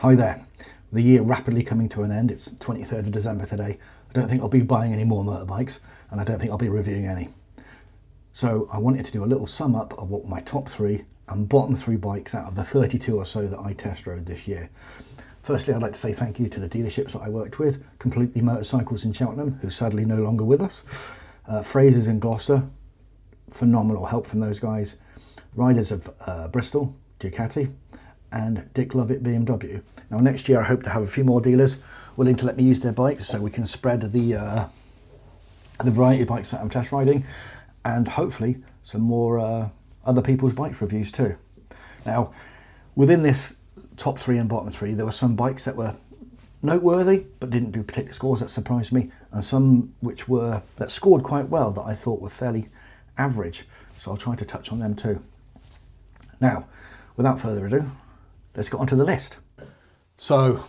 Hi there. The year rapidly coming to an end. It's 23rd of December today. I don't think I'll be buying any more motorbikes, and I don't think I'll be reviewing any. So I wanted to do a little sum up of what my top 3 and bottom 3 bikes out of the 32 or so that I test rode this year. Firstly, I'd like to say thank you to the dealerships that I worked with. Completely Motorcycles in Cheltenham, who's sadly no longer with us. Fraser's in Gloucester, phenomenal help from those guys. Riders of Bristol, Ducati, and Dick Lovett BMW. Now next year I hope to have a few more dealers willing to let me use their bikes so we can spread the variety of bikes that I'm test riding, and hopefully some more other people's bikes reviews too. Now within this top 3 and bottom 3 there were some bikes that were noteworthy but didn't do particular scores that surprised me, and some that scored quite well that I thought were fairly average, so I'll try to touch on them too. Now without further ado, let's get onto the list. So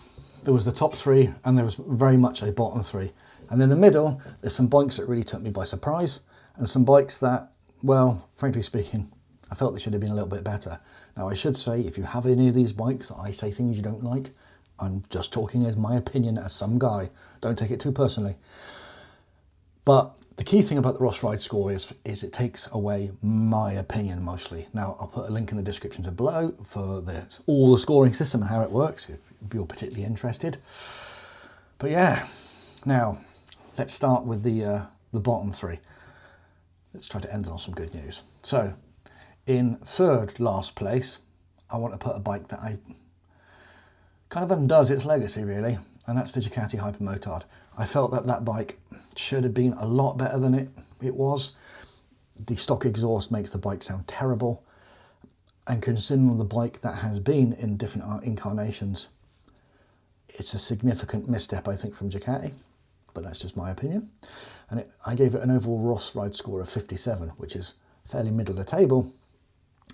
there was the top 3 and there was very much a bottom 3. And in the middle, there's some bikes that really took me by surprise and some bikes that, well, frankly speaking, I felt they should have been a little bit better. Now I should say, if you have any of these bikes that I say things you don't like, I'm just talking as my opinion as some guy. Don't take it too personally. But the key thing about the Ross Ride score is it takes away my opinion mostly. Now I'll put a link in the description below for all the scoring system and how it works if you're particularly interested. But yeah, now let's start with the bottom 3. Let's try to end on some good news. So in third last place, I want to put a bike that I kind of undoes its legacy really, and that's the Ducati Hyper Motard. I felt that bike should have been a lot better than it was. The stock exhaust makes the bike sound terrible, and considering the bike that has been in different incarnations, it's a significant misstep I think from Ducati, but that's just my opinion. And I gave it an overall Ross Ride score of 57, which is fairly middle of the table,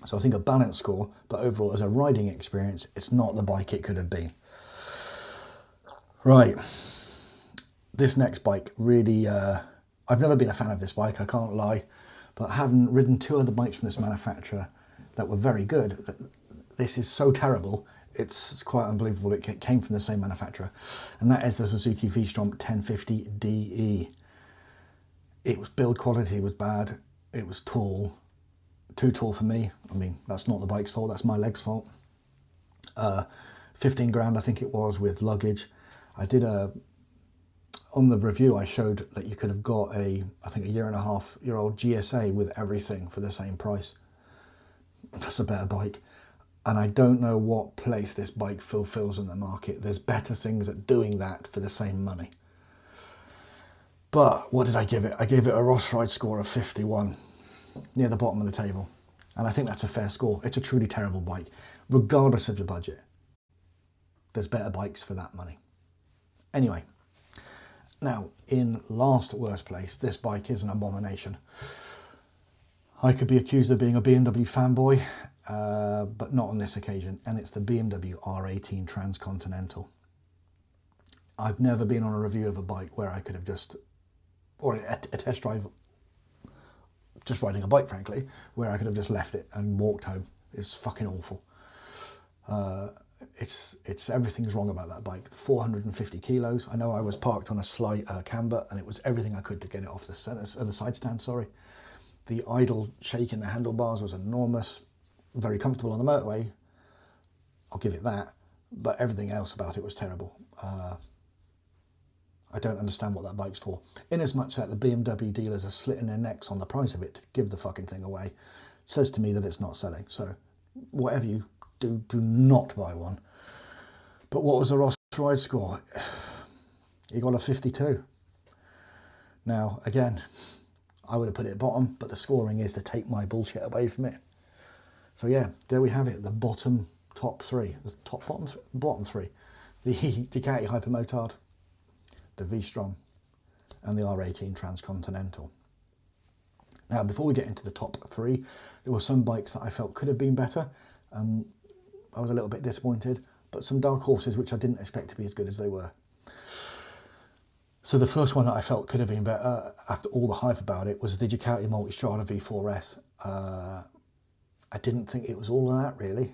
so I think a balanced score, but overall as a riding experience it's not the bike it could have been. Right. This next bike really, I've never been a fan of this bike, I can't lie, but having ridden 2 other bikes from this manufacturer that were very good, this is so terrible, it's quite unbelievable it came from the same manufacturer, and that is the Suzuki V-Strom 1050 DE. It was build quality was bad, it was tall, too tall for me. I mean, that's not the bike's fault, that's my leg's fault. 15 grand I think it was with luggage. I did on the review I showed that you could have got I think a 1.5-year-old GSA with everything for the same price. That's a better bike. And I don't know what place this bike fulfills in the market. There's better things at doing that for the same money. But what did I give it? I gave it a Ross Ride score of 51, near the bottom of the table. And I think that's a fair score. It's a truly terrible bike, regardless of your budget. There's better bikes for that money. Anyway, now in last worst place, this bike is an abomination. I could be accused of being a BMW fanboy, but not on this occasion, and it's the BMW R18 Transcontinental. I've never been on a review of a bike where I could have or a test drive, just riding a bike frankly, where I could have just left it and walked home. It's fucking awful. It's everything's wrong about that bike. 450 kilos. I know I was parked on a slight camber and it was everything I could to get it off the side stand, sorry. The idle shake in the handlebars was enormous. Very comfortable on the motorway, I'll give it that, but everything else about it was terrible. I don't understand what that bike's for. In as much that the BMW dealers are slitting their necks on the price of it to give the fucking thing away, says to me that it's not selling. So whatever you do not buy one. But what was the Ross Ride score? He got a 52. Now again, I would have put it bottom, but the scoring is to take my bullshit away from it. So yeah, there we have it, the bottom 3. Bottom 3. The Ducati Hyper Motard, the V-Strom, and the R18 Transcontinental. Now before we get into the top 3, there were some bikes that I felt could have been better. I was a little bit disappointed, but some dark horses which I didn't expect to be as good as they were. So the first one that I felt could have been better after all the hype about it was the Ducati Multistrada V4S. I didn't think it was all of that really.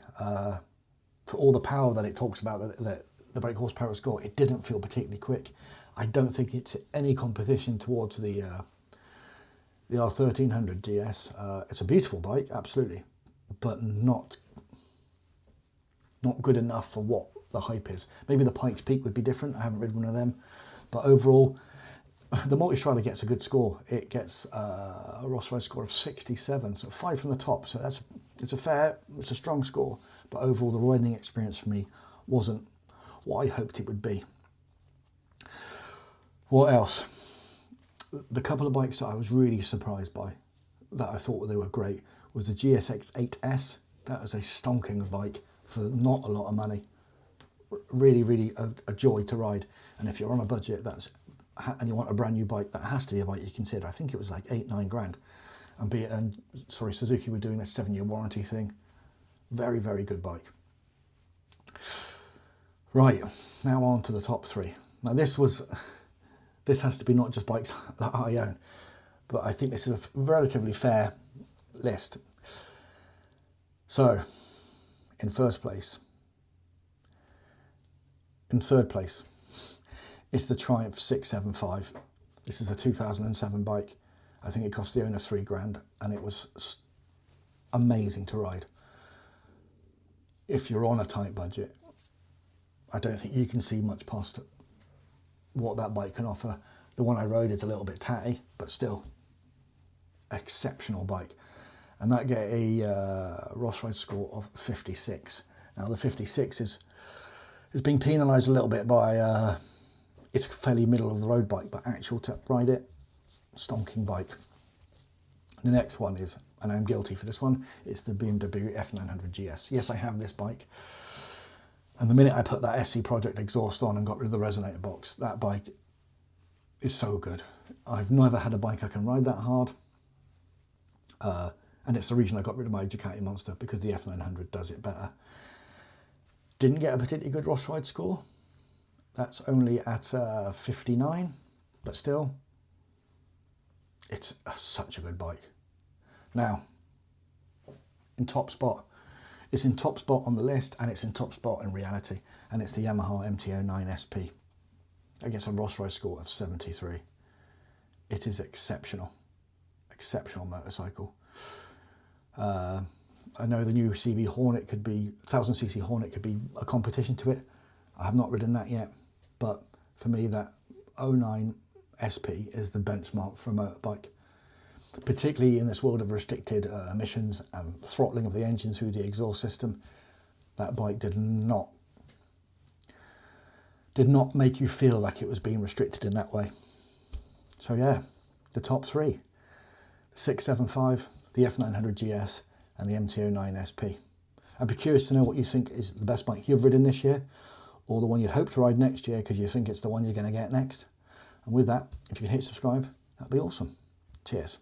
for all the power that it talks about, that the brake horsepower it's got, it didn't feel particularly quick. I don't think it's any competition towards the R1800 GS. It's a beautiful bike, absolutely, but not good enough for what the hype is. Maybe the Pikes Peak would be different. I haven't ridden one of them, but overall, the Multistrada gets a good score. It gets a Ross Ride score of 67, so 5 from the top. So it's a strong score. But overall, the riding experience for me wasn't what I hoped it would be. What else? The couple of bikes that I was really surprised by, that I thought they were great, was the GSX 8S. That was a stonking bike for not a lot of money. Really a joy to ride. And if you're on a budget and you want a brand new bike, that has to be a bike you consider. I think it was like 8-9 grand. And Suzuki were doing a 7-year warranty thing. Very good bike. Right, now on to the top 3. Now this has to be not just bikes that I own, but I think this is a relatively fair list. So, in third place, it's the Triumph 675. This is a 2007 bike. I think it cost the owner 3 grand, and it was amazing to ride. If you're on a tight budget, I don't think you can see much past what that bike can offer. The one I rode is a little bit tatty, but still exceptional bike. And that get a Ross Ride score of 56. Now the 56 is being penalised a little bit by it's a fairly middle of the road bike, but actual to ride it, stonking bike. The next one is, and I'm guilty for this one, it's the BMW F900 GS. Yes, I have this bike. And the minute I put that SC Project exhaust on and got rid of the resonator box, that bike is so good. I've never had a bike I can ride that hard. And it's the reason I got rid of my Ducati Monster, because the F900 does it better. Didn't get a particularly good Ross Ride score. That's only at 59, but still, it's such a good bike. Now, in top spot. It's in top spot on the list, and it's in top spot in reality, and it's the Yamaha MT-09 SP. It gets a Ross Ride score of 73. It is exceptional motorcycle. I know the new CB Hornet could be, 1000cc Hornet could be a competition to it. I have not ridden that yet, but for me that 09 SP is the benchmark for a motorbike. Particularly in this world of restricted emissions and throttling of the engine through the exhaust system, that bike did not make you feel like it was being restricted in that way. So yeah, the top 3, the 675, the F900 GS and the MT-09 SP. I'd be curious to know what you think is the best bike you've ridden this year, or the one you'd hope to ride next year because you think it's the one you're going to get next. And with that, if you can hit subscribe, that'd be awesome. Cheers.